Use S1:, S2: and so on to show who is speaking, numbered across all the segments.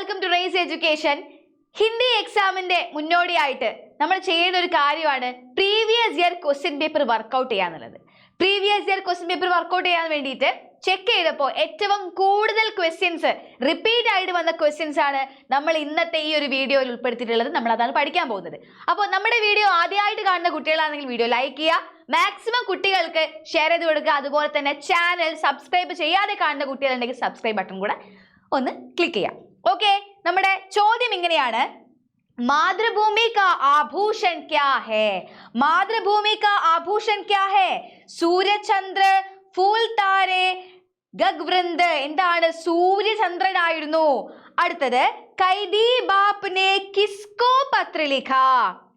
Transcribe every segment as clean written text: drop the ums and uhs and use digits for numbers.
S1: Welcome to race education. Hindi എക്സാമിന്റെ മുന്നോടിയായിട്ട് നമ്മൾ ചെയ്യുന്ന ഒരു കാര്യമാണ് previous year question paper workout ചെയ്യാന്നുള്ളത്. Previous year question paper workout ചെയ്യാൻ വേണ്ടിയിട്ട് ചെക്ക് ചെയ്തപ്പോൾ ഏറ്റവും കൂടുതൽ ക്വസ്റ്റ്യൻസ് റിപ്പീറ്റ് ആയിട്ട് വന്ന ക്വസ്റ്റ്യൻസ് ആണ് നമ്മൾ ഇന്നത്തെ ഈ ഒരു വീഡിയോയിൽ ഉൾപ്പെടുത്തിയിട്ടുള്ളത്. നമ്മൾ അതാണ് പഠിക്കാൻ പോകുന്നത്. അപ്പോൾ നമ്മുടെ വീഡിയോ ആദ്യമായിട്ട് കാണുന്ന കുട്ടികളാണെങ്കിൽ വീഡിയോ ലൈക്ക് ചെയ്യുക, മാക്സിമം കുട്ടികൾക്ക് ഷെയർ ചെയ്ത് കൊടുക്കുക. അതുപോലെ തന്നെ ചാനൽ സബ്സ്ക്രൈബ് ചെയ്യാതെ കാണുന്ന കുട്ടികളുണ്ടെങ്കിൽ സബ്സ്ക്രൈബ് ബട്ടൺ കൂടെ ഒന്ന് ക്ലിക്ക് ചെയ്യാം. ഓക്കെ, നമ്മുടെ ചോദ്യം ഇങ്ങനെയാണ്. मातृभूमि का आभूषण क्या है? मातृभूमि का आभूषण क्या है? सूर्य चंद्र फूल तारे ഗഗ്വൃന്ദ. എന്താണ്? സൂര്യചന്ദ്രനായിരുന്നു. അടുത്തത് കൈദി ബാപ്പിനെ കിസ്കോ പത്ര ലിഖ.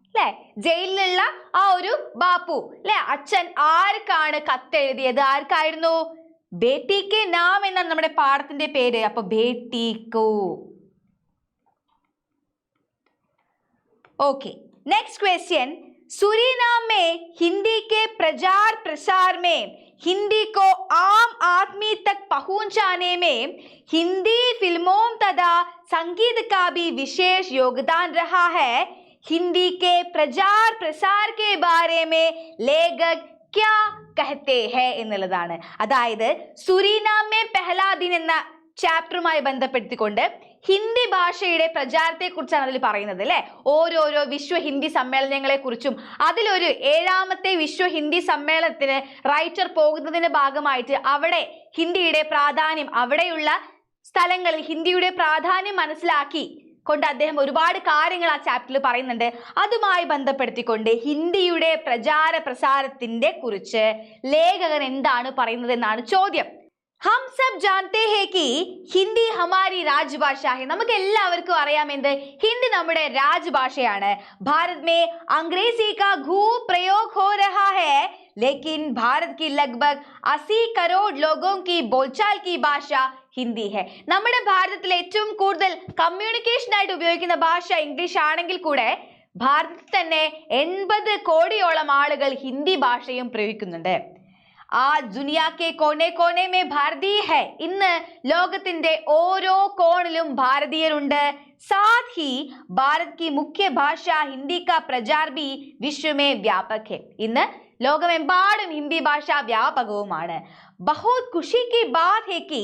S1: അല്ലെ, ജയിലിലുള്ള ആ ഒരു ബാപ്പു അല്ലെ, അച്ഛൻ ആർക്കാണ് കത്തെഴുതിയത്? ആർക്കായിരുന്നു? ബേട്ടിക്ക് നാം എന്നാണ് നമ്മുടെ പാഠത്തിന്റെ പേര്. അപ്പൊ ബേട്ടിക്കോ. Okay, next question. सूरीनाम में हिंदी के प्रचार प्रसार में हिंदी को आम आदमी तक पहुंचाने में हिंदी फिल्मों तथा संगीत का भी विशेष योगदान रहा है. हिंदी के प्रचार प्रसार के बारे में लेखक क्या कहते हैं എന്നുള്ളതാണ്. അതായത് സുരീനാം മേ പെഹ്ലാ ദിൻ എന്ന ചാപ്റ്ററുമായി ബന്ധപ്പെടുത്തിക്കൊണ്ട് ഹിന്ദി ഭാഷയുടെ പ്രചാരത്തെ കുറിച്ചാണ് അതിൽ പറയുന്നത് അല്ലെ. ഓരോരോ വിശ്വ ഹിന്ദി സമ്മേളനങ്ങളെ കുറിച്ചും അതിലൊരു 7ാമത്തെ വിശ്വ ഹിന്ദി സമ്മേളനത്തിന് റൈറ്റർ പോകുന്നതിന്റെ ഭാഗമായിട്ട് അവിടെ ഹിന്ദിയുടെ പ്രാധാന്യം, അവിടെയുള്ള സ്ഥലങ്ങളിൽ ഹിന്ദിയുടെ പ്രാധാന്യം മനസ്സിലാക്കി കൊണ്ട് അദ്ദേഹം ഒരുപാട് കാര്യങ്ങൾ ആ ചാപ്റ്ററിൽ പറയുന്നുണ്ട്. അതുമായി ബന്ധപ്പെടുത്തിക്കൊണ്ട് ഹിന്ദിയുടെ പ്രചാര പ്രസാരത്തിന്റെ കുറിച്ച് ലേഖകൻ എന്താണ് പറയുന്നത് എന്നാണ് ചോദ്യം. हम सब जानते हैं कि हिंदी हमारी राजभाषा है. നമുക്ക് എല്ലാവർക്കും അറിയാം എന്ത്? ഹിന്ദി നമ്മുടെ രാജഭാഷയാണ്. भारत में अंग्रेजी का खूब प्रयोग हो रहा है, लेकिन भारत की लगभग 80 करोड़ लोगों की बोलचाल की भाषा ഹിന്ദി है. നമ്മുടെ ഭാരതത്തിൽ ഏറ്റവും കൂടുതൽ കമ്മ്യൂണിക്കേഷൻ ആയിട്ട് ഉപയോഗിക്കുന്ന ഭാഷ ഇംഗ്ലീഷ് ആണെങ്കിൽ കൂടെ ഭാരതത്തിൽ തന്നെ 80 കോടിയോളം ആളുകൾ ഹിന്ദി ഭാഷയും പ്രയോഗിക്കുന്നുണ്ട്. आज दुनिया के कोने कोने में भारतीय है. ഇന്ന് ലോകത്തിന്റെ ഓരോ കോണിലും ഭാരതീയരുണ്ട്. साथ ही भारत की मुख्य भाषा हिंदी का प्रचार भी विश्व में व्यापक है. ഇന്ന് ലോകമെമ്പാടും ഹിന്ദി ഭാഷ വ്യാപകവുമാണ്. बहुत खुशी की बात है कि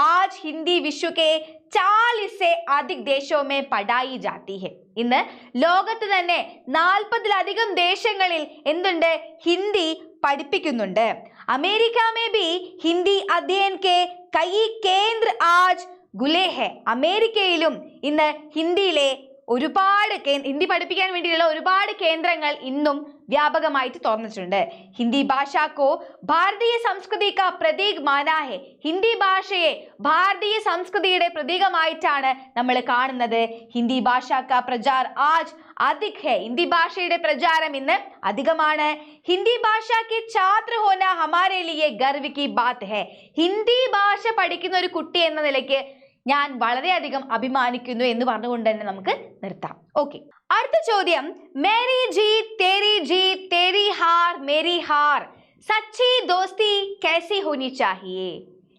S1: आज हिंदी विश्व के 40 से अधिक देशों में पढ़ाई जाती है. ഇന്ന് ലോകത്ത് തന്നെ 40-ലധികം ദേശങ്ങളിൽ എന്തുണ്ട്? ഹിന്ദി പഠിപ്പിക്കുന്നുണ്ട്. अमेरिका में भी हिंदी अध्ययन के कई केंद्र आज खुले हैं. അമേരിക്കയിലും ഇന്ന് ഹിന്ദിയിലെ ഒരുപാട് ഹിന്ദി പഠിപ്പിക്കാൻ വേണ്ടിയുള്ള ഒരുപാട് കേന്ദ്രങ്ങൾ ഇന്നും വ്യാപകമായിട്ട് തുറന്നിട്ടുണ്ട്. ഹിന്ദി ഭാഷാക്കോ ഭാരതീയ സംസ്കൃതി കാ പ്രതീക് മാനാ ഹെ. ഹിന്ദി ഭാഷയെ ഭാരതീയ സംസ്കൃതിയുടെ പ്രതീകമായിട്ടാണ് നമ്മൾ കാണുന്നത്. ഹിന്ദി ഭാഷ കാ പ്രചാർ ആജ് അധിക് ഹെ. ഹിന്ദി ഭാഷയുടെ പ്രചാരം ഇന്ന് അധികമാണ്. ഹിന്ദി ഭാഷ കി ഛാത്ര ഹോന ഹമാരെ ലിയെ ഗർവ് കി ബാത് ഹെ. ഹിന്ദി ഭാഷ പഠിക്കുന്ന ഒരു കുട്ടി എന്ന നിലയ്ക്ക് ഞാൻ വളരെയധികം അഭിമാനിക്കുന്നു എന്ന് പറഞ്ഞുകൊണ്ട് തന്നെ നമുക്ക് നിർത്താം. ഓക്കെ, അടുത്ത ചോദ്യം. മേരി ജീത് തേരി ജീത് തേരി ഹാർ മേരി ഹാർ സച്ചി ദോസ്തി കൈസി ഹോനി ചാഹിയേ.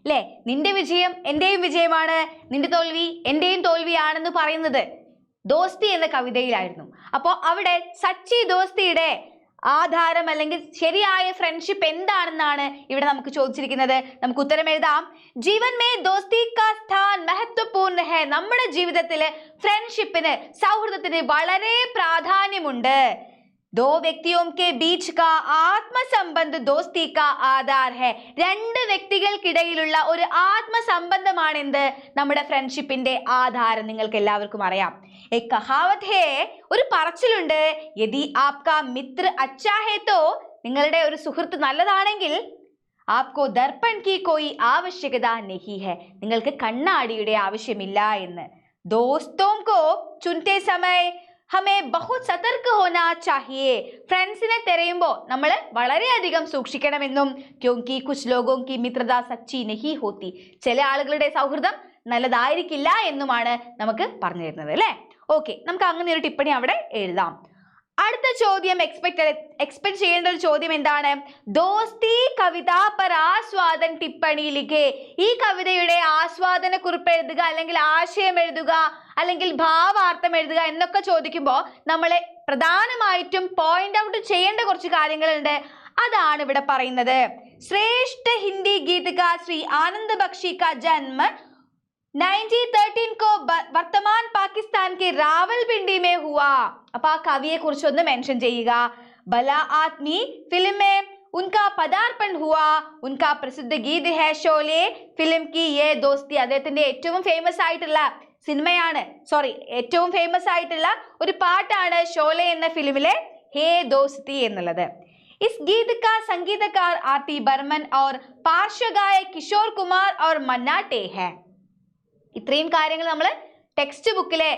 S1: അല്ലെ, നിന്റെ വിജയം എന്റെയും വിജയമാണ്, നിന്റെ തോൽവി എന്റെയും തോൽവിയാണെന്ന് പറയുന്നത് ദോസ്തി എന്ന കവിതയിലായിരുന്നു. അപ്പോൾ അവിടെ സച്ചി ദോസ്തിയുടെ ആധാരം അല്ലെങ്കിൽ ശരിയായ ഫ്രണ്ട്ഷിപ്പ് എന്താണെന്നാണ് ഇവിടെ നമുക്ക് ചോദിച്ചിരിക്കുന്നത്. നമുക്ക് ഉത്തരം എഴുതാം. ജീവൻ മേ ദോസ്തി കാ സ്ഥാൻ മഹത്വപൂർണ്ണ ഹെ. നമ്മുടെ ജീവിതത്തില് ഫ്രണ്ട്ഷിപ്പിന്, സൗഹൃദത്തിന് വളരെ പ്രാധാന്യമുണ്ട്. दो व्यक्तियों के बीच का ആത്മസംബന്ധ दोस्ती का आधार है. രണ്ട് വ്യക്തികൾക്കിടയിലുള്ള ഒരു ആത്മസംബന്ധമാണ് എന്ത്? നമ്മുടെ ഫ്രണ്ട്ഷിപ്പിന്റെ ആധാരം. നിങ്ങൾക്ക് എല്ലാവർക്കും അറിയാം. एक कहावत है, ഒരു പറച്ചിലുണ്ട്. यदि आपका मित्र अच्छा है तो, നിങ്ങളുടെ ഒരു സുഹൃത്ത് നല്ലതാണെങ്കിൽ आपको दर्पण की कोई आवश्यकता नहीं है. നിങ്ങൾക്ക് കണ്ണാടിയുടെ ആവശ്യമില്ല എന്ന്. दोस्तों को चुनते समय हमें बहुत सतर्क होना चाहिए. ഫ്രണ്ട്സിനെ തിരയുമ്പോൾ നമ്മൾ വളരെയധികം സൂക്ഷിക്കണമെന്നും. क्योंकि कुछ लोगों की मित्रता सच्ची नहीं होती. ചില ആളുകളുടെ സൗഹൃദം നല്ലതായിരിക്കില്ല എന്നുമാണ് നമുക്ക് പറഞ്ഞു തരുന്നത് അല്ലേ. ഓക്കെ, നമുക്ക് അങ്ങനെ ഒരു ടിപ്പണി അവിടെ എഴുതാം. അടുത്ത ചോദ്യം എക്സ്പെക്ട് ചെയ്യേണ്ട ഒരു ചോദ്യം എന്താണ്? ദോസ്തി കവിത പർ ആസ്വാദൻ ടിപ്പണി ലിഖേ. ഈ കവിതയുടെ ആസ്വാദന കുറിപ്പ് എഴുതുക, അല്ലെങ്കിൽ ആശയം എഴുതുക, അല്ലെങ്കിൽ ഭാവാർത്ഥം എഴുതുക എന്നൊക്കെ ചോദിക്കുമ്പോൾ നമ്മളെ പ്രധാനമായിട്ടും പോയിന്റ് ഔട്ട് ചെയ്യേണ്ട കുറച്ച് കാര്യങ്ങളുണ്ട്. അതാണ് ഇവിടെ പറയുന്നത്. ശ്രേഷ്ഠ ഹിന്ദി ഗീതകാർ ശ്രീ ആനന്ദ് ബക്ഷി കാ ജന്മ 1913 को वर्तमान पाकिस्तान के रावलपिंडी में हुआ. അപ്പൊ ആ കവിയെ കുറിച്ച് ഒന്ന് മെൻഷൻ ചെയ്യുക. भला आदमी फिल्म में उनका पदार्पण हुआ. उनका प्रसिद्ध गीत है शोले फिल्म की ये दोस्ती. അദ്ദേഹത്തിന്റെ ഏറ്റവും ഫേമസ് ആയിട്ടുള്ള സിനിമയാണ്, ഏറ്റവും ഫേമസ് ആയിട്ടുള്ള ഒരു പാട്ടാണ് ഷോലെ എന്ന ഫിലിമിലെ ഹേ ദോസ്തി എന്നുള്ളത്. इस गीत का संगीतकार आर.टी. बर्मन और पार्श्व गायक किशोर कुमार और मन्ना डे है. ഇത്രയും കാര്യങ്ങൾ നമ്മൾ ടെക്സ്റ്റ് ബുക്കിലെ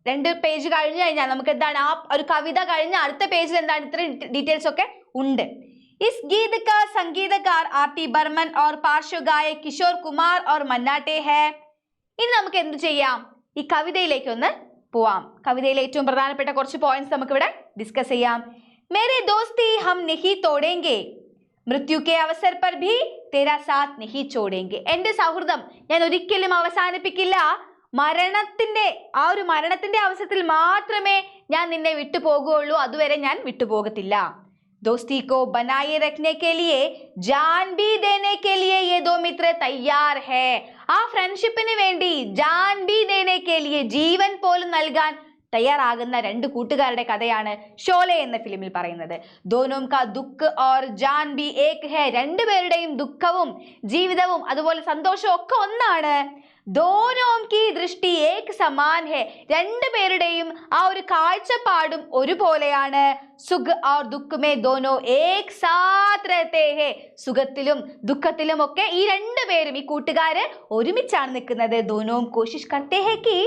S1: 2 പേജ് കഴിഞ്ഞു കഴിഞ്ഞാൽ നമുക്ക് എന്താണ്, ആ ഒരു കവിത കഴിഞ്ഞ അടുത്ത പേജിൽ എന്താണ് ഇത്രയും ഡീറ്റെയിൽസ് ഒക്കെ ഉണ്ട്. ഇസ് ഗീത് കാ സംഗീതകാർ ആർ.ടി. ബർമൻ और पार्श्व गायक किशोर कुमार और मन्ना डे है. ഇനി നമുക്ക് എന്ത് ചെയ്യാം, ഈ കവിതയിലേക്ക് ഒന്ന് പോവാം. കവിതയിലെ ഏറ്റവും പ്രധാനപ്പെട്ട കുറച്ച് പോയിന്റ്സ് നമുക്ക് ഇവിടെ ഡിസ്കസ് ചെയ്യാം. मेरे दोस्ती हम नहीं तोड़ेंगे, മൃത്യു കെ അവസർ പർ ഭി തേരാ സാത്ത് നഹി ചോടേങ്കെ. എന്റെ സൗഹൃദം ഞാൻ ഒരിക്കലും അവസാനിപ്പിക്കില്ല. മരണത്തിന്റെ അവസരത്തിൽ മാത്രമേ ഞാൻ നിന്നെ വിട്ടുപോകുകയുള്ളൂ, അതുവരെ ഞാൻ വിട്ടുപോകത്തില്ല. दोस्ती को बनाए रखने के लिए जान भी देने के लिए ये दो मित्र तैयार है. ആ ഫ്രണ്ട്ഷിപ്പിന് വേണ്ടി ജാൻ ബി ദേനെ കെ ലിയെ, ജീവൻ പോലും നൽകാൻ തയ്യാറാകുന്ന 2 കൂട്ടുകാരുടെ കഥയാണ് ഷോലെ എന്ന ഫിലിമിൽ പറയുന്നത്. ദോനോം കാ ദുഃഖ് ഓർ ജാൻ ബി ഏക് ഹെ. 2 പേരുടെയും ദുഃഖവും ജീവിതവും അതുപോലെ സന്തോഷവും ഒക്കെ ഒന്നാണ്. ദോനോം കി ദൃഷ്ടി ഏക് സമാൻ ഹെ. 2 പേരുടെയും ആ ഒരു കാഴ്ചപ്പാടും ഒരുപോലെയാണ്. സുഖ് ഓർ ദുഃഖ് മേ ദോനോ ഏക് സാത്ത് രഹത്തെ ഹെ. സുഖത്തിലും ദുഃഖത്തിലും ഒക്കെ ഈ 2 പേരും, ഈ കൂട്ടുകാര് ഒരുമിച്ചാണ് നിൽക്കുന്നത്. ദോനോം കോശിഷ് കർത്തെ ഹെ കി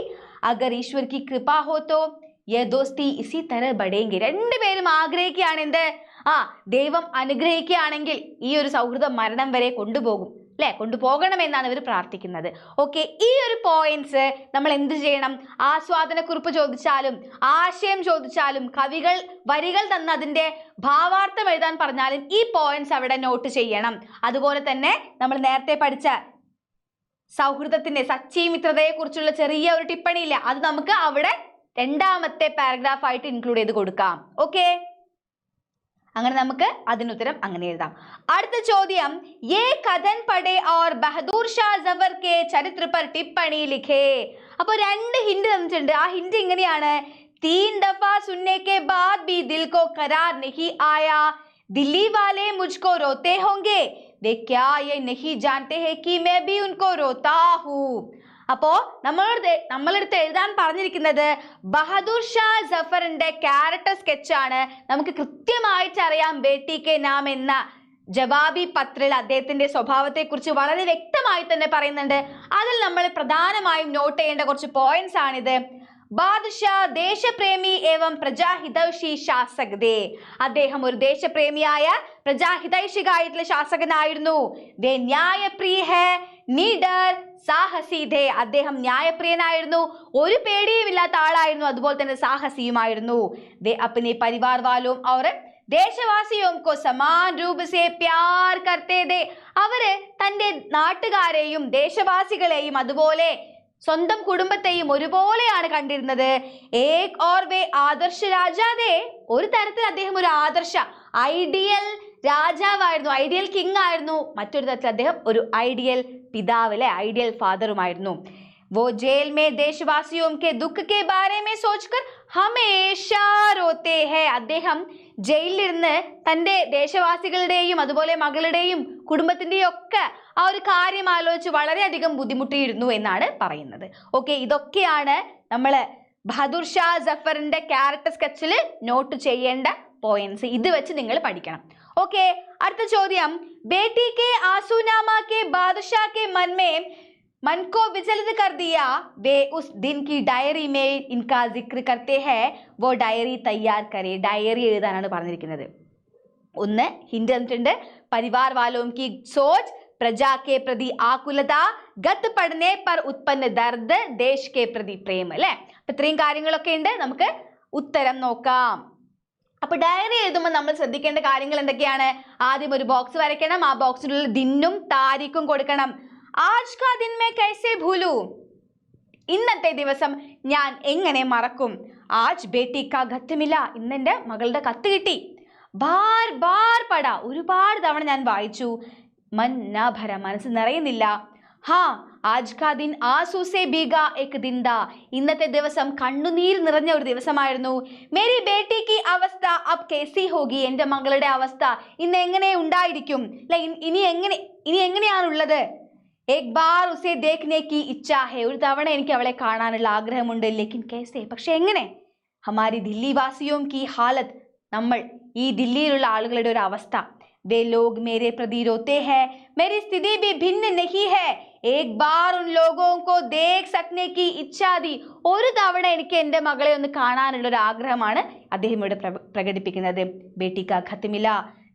S1: അഗർ ഈശ്വർ കി കൃപ ഹോ തോ യേ ദോസ്തി ഇസി തരഹ് ബഡേംഗെ. 2 പേരും ആഗ്രഹിക്കുകയാണ് എന്ത്, ദൈവം അനുഗ്രഹിക്കുകയാണെങ്കിൽ ഈ ഒരു സൗഹൃദം മരണം വരെ കൊണ്ടുപോകും, അല്ലെ, കൊണ്ടുപോകണമെന്നാണ് ഇവർ പ്രാർത്ഥിക്കുന്നത്. ഓക്കെ, ഈ ഒരു പോയിന്റ്സ് നമ്മൾ എന്ത് ചെയ്യണം, ആസ്വാദന കുറിപ്പ് ചോദിച്ചാലും ആശയം ചോദിച്ചാലും വരികൾ തന്ന് അതിന്റെ ഭാവാർത്ഥം എഴുതാൻ പറഞ്ഞാലും ഈ പോയിന്റ്സ് അവിടെ നോട്ട് ചെയ്യണം. അതുപോലെ തന്നെ നമ്മൾ നേരത്തെ പഠിച്ച സൗഹൃദത്തിന്റെ സച്ചി മിത്രതയെ കുറിച്ചുള്ള ചെറിയ ഒരു ടിപ്പണി ഇല്ല, അത് നമുക്ക് അവിടെ 2ാമത്തെ പാരഗ്രാഫ് ആയിട്ട് ഇൻക്ലൂഡ് ചെയ്ത് കൊടുക്കാം. ഓക്കെ, അങ്ങനെ നമുക്ക് അതിനുത്തരം അങ്ങനെ എഴുതാം. അടുത്ത ചോദ്യം, യേ കഥൻ പഠേ और ബഹദൂർ ഷാ ജഫർ के ചരിത്ര पर टिप्पणी लिखे. അപ്പോൾ 2 ഹിന്റ് തന്നിട്ടുണ്ട്. ആ ഹിന്റ് ഇങ്ങനെയാണ്, 3 दफा सुनने के बाद भी दिल को करार नहीं आया, दिल्ली वाले मुझको रोते होंगे, वे क्या ये नहीं जानते हैं कि मैं भी उनको रोता हूँ. അപ്പോ നമ്മളെടുത്ത് എഴുതാൻ പറഞ്ഞിരിക്കുന്നത് ബഹദൂർ ഷാ ജഫറിന്റെ ക്യാരക്ടർ സ്കെച്ചാണ്. നമുക്ക് കൃത്യമായിട്ട് അറിയാം ബേട്ടി കെ നാം എന്ന ജവാബി പത്രയിൽ അദ്ദേഹത്തിന്റെ സ്വഭാവത്തെ കുറിച്ച് വളരെ വ്യക്തമായി തന്നെ പറയുന്നുണ്ട്. അതിൽ നമ്മൾ പ്രധാനമായും നോട്ട് ചെയ്യേണ്ട കുറച്ച് പോയിന്റ്സ് ആണിത്. ബാദ്ഷാ ദേശപ്രേമി ഏവം പ്രജാഹിതൈഷി ശാസകദേ. അദ്ദേഹം ഒരു ദേശപ്രേമിയായ പ്രജാഹിതൈഷികായിട്ടുള്ള ശാസകനായിരുന്നു. വേ ന്യായപ്രിയ ഹേ നിഡർ സാഹസിധേ. അദ്ദേഹം ന്യായപ്രിയനായിരുന്നു, ഒരു പേടിയുമില്ലാത്ത ആളായിരുന്നു, അതുപോലെ തന്നെ സാഹസിയുമായിരുന്നു. വേ അപ്നെ പരിവാർ വാലോം ഔർ ദേശവാസിയോം കോ സമാൻ രൂപ സേ പ്യാർ കർത്തേ ദേ. അവര് തന്റെ നാട്ടുകാരെയും ദേശവാസികളെയും അതുപോലെ സ്വന്തം കുടുംബത്തെയും ഒരുപോലെയാണ് കണ്ടിരുന്നത്. ഏക് ഓർ വേ ആദർശ രാജാദേ. ഒരു തരത്തിൽ അദ്ദേഹം ഒരു ആദർശ ഐഡിയൽ രാജാവായിരുന്നു, ഐഡിയൽ കിങ് ആയിരുന്നു. മറ്റൊരു തരത്തിൽ അദ്ദേഹം ഒരു ഐഡിയൽ പിതാവ്, അല്ലെ, ഐഡിയൽ ഫാദറുമായിരുന്നു. वो जेल में देशवासियों के दुख के बारे में सोचकर हमेशा रोते हैं. അദ്ദേഹം ജയിലിലിരുന്ന് തന്റെ ദേശവാസികളുടെയും അതുപോലെ മകളുടെയും കുടുംബത്തിന്റെയും ഒക്കെ ആ ഒരു കാര്യം ആലോചിച്ച് വളരെയധികം ബുദ്ധിമുട്ടിയിരുന്നു എന്നാണ് പറയുന്നത്. ഓക്കെ, ഇതൊക്കെയാണ് നമ്മൾ ബഹദൂർ ഷാ ജഫറിന്റെ ക്യാരക്ടർ സ്കെച്ചിൽ നോട്ട് ചെയ്യേണ്ട പോയിന്റ്സ്. ഇത് വെച്ച് നിങ്ങൾ പഠിക്കണം. ഓക്കെ, അടുത്ത ചോദ്യം, ബേട്ടി കെ ആസൂനാമ കെ ബാദഷാ കെ मन में मन को विचलित कर दिया, वे उस दिन की डायरी में इनका जिक्र करते हैं, वो डायरी तैयार करे. ഡയറി എഴുതാനാണ് പറഞ്ഞിരിക്കുന്നത്. ഒന്ന് ഹിന്റ് തന്നിട്ടുണ്ട്, പരിവാർ വാലോം की सोच, प्रजा के प्रति आकुलता, गत पढ़ने पर उत्पन्न दर्द, देश के प्रति प्रेम. അല്ലെ, അപ്പൊ ഇത്രയും കാര്യങ്ങളൊക്കെ ഉണ്ട്. നമുക്ക് ഉത്തരം നോക്കാം. അപ്പൊ ഡയറി എഴുതുമ്പോൾ നമ്മൾ ശ്രദ്ധിക്കേണ്ട കാര്യങ്ങൾ എന്തൊക്കെയാണ്? ആദ്യം ഒരു ബോക്സ് വരയ്ക്കണം. ആ ബോക്സിനുള്ള ദിന്നും താരീഖും കൊടുക്കണം. ആജ് കാ ദിൻ മേ കൈസേ ഭൂലൂ, ഇന്നത്തെ ദിവസം ഞാൻ എങ്ങനെ മറക്കും? ആജ് ബേട്ടി കാ ഖത്ത് മില, ഇന്നെന്റെ മകളുടെ കത്ത് കിട്ടി. ബാർ ബാർ പഠ, ഒരുപാട് തവണ ഞാൻ വായിച്ചു. മൻ നാ ഭര, മനസ്സ് നിറയുന്നില്ല. ഹാ ആജ് കാ ദിൻ ആസൂ സേ ഭീഗാ ഏക് ദിൻ താ, ഇന്നത്തെ ദിവസം കണ്ണുനീർ നിറഞ്ഞ ഒരു ദിവസമായിരുന്നു. മേരി ബേട്ടി കി അവസ്ഥ അബ് കേസി ഹോഗി, എൻ്റെ മകളുടെ അവസ്ഥ ഇന്ന് എങ്ങനെ ഉണ്ടായിരിക്കും? ഇനി എങ്ങനെയാണുള്ളത്? ഏക് ബാർ ഉസേ ദേഖ്നെ കി ഇച്ഛാ ഹെ, ഒരു തവണ എനിക്ക് അവളെ കാണാനുള്ള ആഗ്രഹമുണ്ട്. ലേക്കിൻ കേസെ, പക്ഷെ എങ്ങനെ? ഹമാരി ദില്ലി വാസിയോം കി ഹാലത്ത്, നമ്മൾ ഈ ദില്ലിയിലുള്ള ആളുകളുടെ ഒരു അവസ്ഥ. വേ ലോഗ് മേരെ പ്രതി രോത്തെ ഹെ, മേരി സ്ഥിതി ഭി ഭിന്ന നഹി ഹെ, ഏക് ബാർ ഉൻ ലോഗോ കോ ദേഖ് സക്നെ കി ഇച്ഛാ ദി, ഒരു തവണ എനിക്ക് എൻ്റെ മകളെ ഒന്ന് കാണാനുള്ള ഒരു ആഗ്രഹമാണ് അദ്ദേഹം ഇവിടെ പ്രകടിപ്പിക്കുന്നത്. ബേട്ടി കാ ഖത്ത് മില,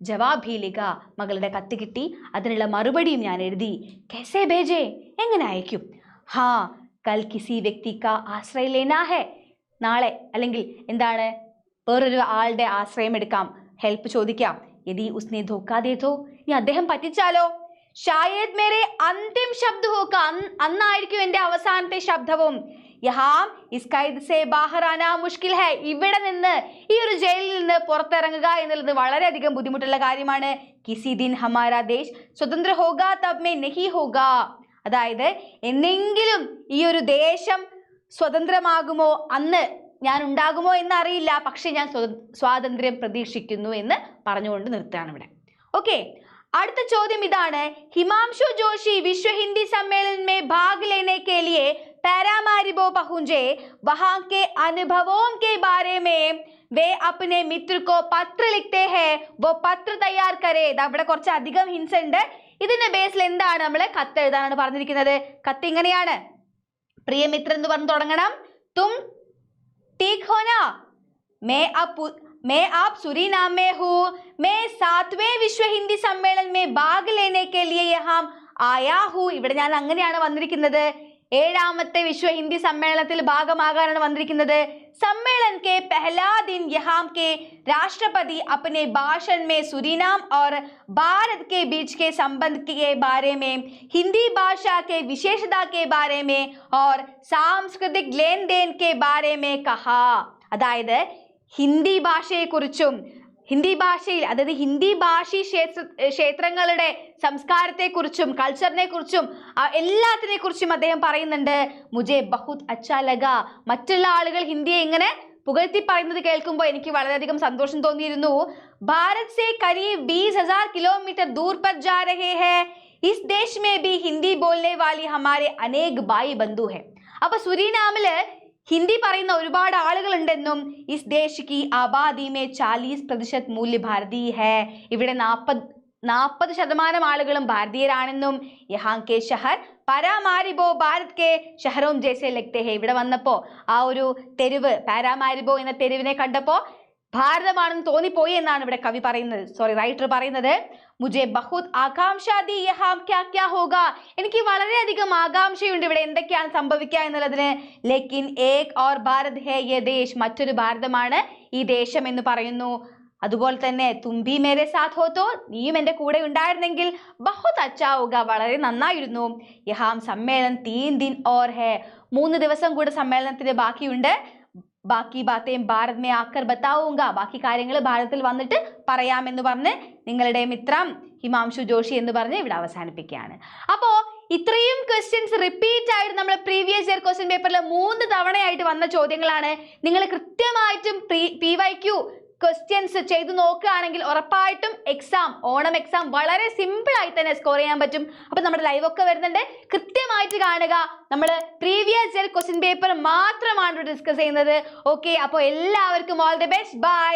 S1: ജവാബ് ഭി ലിഖ, മകളുടെ കത്ത് കിട്ടി, അതിനുള്ള മറുപടിയും ഞാൻ എഴുതി. കൈസേ ഭേജേ, എങ്ങനെ അയക്കും? ഹാ കൽ കിസി വ്യക്തി കാ ആശ്രയ ലേനാ ഹെ, നാളെ അല്ലെങ്കിൽ എന്താണ് വേറൊരു ആളുടെ ആശ്രയം എടുക്കാം, ഹെൽപ്പ് ചോദിക്കാം. യദി ഉസ്നെ ധോക്കാ ദേ തോ, ഇനി അദ്ദേഹം പറ്റിച്ചാലോ? ഷായദ് മേരെ അന്തിം ശബ്ദ ഹോക, അന്നായിരിക്കും എൻ്റെ അവസാനത്തെ ശബ്ദവും. യഹാം is Qaid say Bahar Anna മുഷ്കിൽ high, ഇവിടെ നിന്ന്, ഈ ഒരു ജയിലിൽ നിന്ന് പുറത്തിറങ്ങുക എന്നുള്ളത് വളരെയധികം ബുദ്ധിമുട്ടുള്ള കാര്യമാണ്. കിസി ദിൻ ഹമാരാ ദേശ് സ്വതന്ത്ര ഹോഗാ തബ് മേ നഹി ഹോഗാ, അതായത് എന്നെങ്കിലും ഈ ഒരു ദേശം സ്വതന്ത്രമാകുമോ, അന്ന് ഞാൻ ഉണ്ടാകുമോ എന്നറിയില്ല, പക്ഷെ ഞാൻ സ്വാതന്ത്ര്യം പ്രതീക്ഷിക്കുന്നു എന്ന് പറഞ്ഞുകൊണ്ട് നിർത്തുകയാണ് ഇവിടെ. ഓക്കെ, അടുത്ത ചോദ്യം ഇതാണ്. ഹിമാംശു ജോഷി വിശ്വ ഹിന്ദി സമ്മേളൻ में भाग लेने के लिए पैरामारिबो पहुंचे, वहां के अनुभवों के बारे में वे अपने मित्र को पत्र लिखते हैं, वो पत्र तैयार करे. അവിടെ കുറച്ച് അധികം ഹിൻസ് ഉണ്ട്. ഇതിന്റെ ബേസിൽ എന്താണ് നമ്മൾ കത്ത് എഴുതാനാണ് പറഞ്ഞിരിക്കുന്നത്. കത്ത് ഇങ്ങനെയാണ്. പ്രിയ മിത്രൻ എന്ന് പറഞ്ഞു തുടങ്ങണം. തും ठीक हो ना, मैं आप सूरीनाम में हूँ, मैं 7वें विश्व हिंदी सम्मेलन में भाग लेने के लिए यहाँ आया हूँ. ഇവിടെ ഞാൻ അങ്ങനെയാണ് വന്നിരിക്കുന്നത്. 7ാമത്തെ വിശ്വ ഹിന്ദി സമ്മേളനത്തിൽ ഭാഗമാകാനാണ് വന്നിരിക്കുന്നത്. सम्मेलन के पहला दिन यहाँ के राष्ट्रपति अपने भाषण में सूरीनाम और भारत के बीच के संबंध के बारे में, हिंदी भाषा के विशेषता के बारे में और सांस्कृतिक लेन देन के बारे में कहा. അതായത് ഹിന്ദി ഭാഷയെക്കുറിച്ചും ഹിന്ദി ഭാഷയിൽ, അതായത് ഹിന്ദി ഭാഷി ക്ഷേത്രങ്ങളുടെ സംസ്കാരത്തെക്കുറിച്ചും കൾച്ചറിനെ കുറിച്ചും എല്ലാത്തിനെ കുറിച്ചും അദ്ദേഹം പറയുന്നുണ്ട്. മുജെ ബഹുത് അച്ഛാ ലഗ, മറ്റുള്ള ആളുകൾ ഹിന്ദിയെ ഇങ്ങനെ പുകഴ്ത്തി പറയുന്നത് കേൾക്കുമ്പോൾ എനിക്ക് വളരെയധികം സന്തോഷം തോന്നിയിരുന്നു. ഭാരത് സെ കരീബ് 20,000 കിലോമീറ്റർ ദൂർ പർ ജാ രഹേ ഹെ, ഇസ് ദേശ് മേ ഭി ഹിന്ദി ബോൾനെ വാലി ഹമാരെ അനേക് ഭായി ബന്ധു ഹെ. അപ്പൊ സുരീനാമില് ഹിന്ദി പറയുന്ന ഒരുപാട് ആളുകളുണ്ടെന്നും ഇസ് ദേശ് കി ആബാദി മേ 40% മൂല്യ ഭാരതീയ ഹെ, ഇവിടെ 40% ആളുകളും ഭാരതീയരാണെന്നും. യഹാം കെ ഷഹർ പാരാമാരിബോ ഭാരത് കെ ഷഹറോം ജൈസെ ലഗ്തേ ഹെ, ഇവിടെ വന്നപ്പോൾ ആ ഒരു തെരുവ്, പാരാമാരിബോ എന്ന തെരുവിനെ കണ്ടപ്പോൾ ഭാരതമാണെന്ന് തോന്നിപ്പോയി എന്നാണ് ഇവിടെ കവി പറയുന്നത്, റൈറ്റർ പറയുന്നത്. മുജെ ബഹുത് ആകാംക്ഷ ദി യഹാം ക്യാ ക്യാ ഹോഗ, എനിക്ക് വളരെയധികം ആകാംക്ഷയുണ്ട് ഇവിടെ എന്തൊക്കെയാണ് സംഭവിക്കുക എന്നുള്ളതിന്. ലേക്കിൻ ഏക് ഓർ ഭാരത് ഹേ യേ ദേശ്, മറ്റൊരു ഭാരതമാണ് ഈ ദേശം എന്ന് പറയുന്നു. അതുപോലെ തന്നെ തുമ്പി മേരെ സാഥ് ഹോ തോ, നീയും എൻ്റെ കൂടെ ഉണ്ടായിരുന്നെങ്കിൽ ബഹുത് അച്ഛാ ഹോഗ, വളരെ നന്നായിരുന്നു. യഹാം സമ്മേളൻ 3 ദിൻ ഓർ ഹേ, 3 ദിവസം കൂടെ സമ്മേളനത്തിന് ബാക്കിയുണ്ട്. ബാക്കി ബാത്തേം ഭാരത് മേ ആക്കർ ബത്താവുക, ബാക്കി കാര്യങ്ങൾ ഭാരതത്തിൽ വന്നിട്ട് പറയാമെന്ന് പറഞ്ഞ് നിങ്ങളുടെ മിത്രം ഹിമാംശു ജോഷി എന്ന് പറഞ്ഞ് ഇവിടെ അവസാനിപ്പിക്കുകയാണ്. അപ്പോൾ ഇത്രയും ക്വസ്റ്റ്യൻസ് റിപ്പീറ്റ് ആയിട്ട് നമ്മൾ പ്രീവിയസ് ഇയർ ക്വസ്റ്റ്യൻ പേപ്പറിൽ 3 തവണയായിട്ട് വന്ന ചോദ്യങ്ങളാണ്. നിങ്ങൾ കൃത്യമായിട്ടും PYQ ക്വസ്റ്റ്യൻസ് ചെയ്തു നോക്കുകയാണെങ്കിൽ ഉറപ്പായിട്ടും ഓണം എക്സാം വളരെ സിമ്പിൾ ആയി തന്നെ സ്കോർ ചെയ്യാൻ പറ്റും. അപ്പൊ നമ്മുടെ ലൈവ് ഒക്കെ വരുന്നുണ്ട്, കൃത്യമായിട്ട് കാണുക. നമ്മൾ പ്രീവിയസ് ഇയർ ക്വസ്റ്റ്യൻ പേപ്പർ മാത്രമാണ് ഡിസ്കസ് ചെയ്യുന്നത്. ഓക്കെ, അപ്പോൾ എല്ലാവർക്കും ഓൾ ദി ബെസ്റ്റ്, ബൈ.